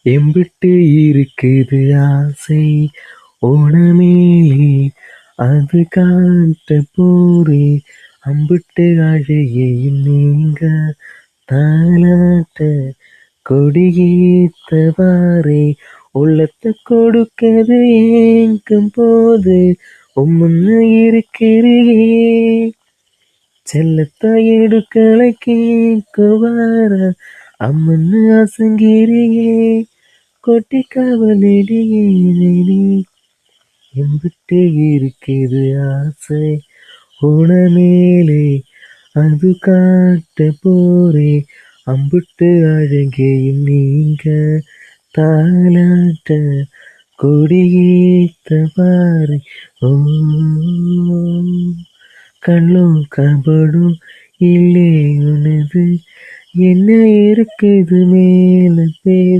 எம்பிட்டு இருக்குது ஆசை உணமேலே அது காட்ட போரே அம்பிட்டு அழகையும் நீங்க தாலாட்ட கொடியேத்தவாரே உள்ளத்தை கொடுக்கது ஏங்கும் போது உம்முன்னு இருக்கிறியே செல்லத்தாய் எடுக்களை கேட்குவார அம்மன்னு அசங்கிரியே கொட்டி கவலடியே எம்பிட்டு இருக்குது ஆசை உணமேலே அது காட்ட போரே அம்பிட்டு அழகையும் நீங்க தாலாட்ட கொடியேத்த பாரு ஓ கள்ளும் கபடும் இல்லை உனது என்ன இருக்குது மேல பேச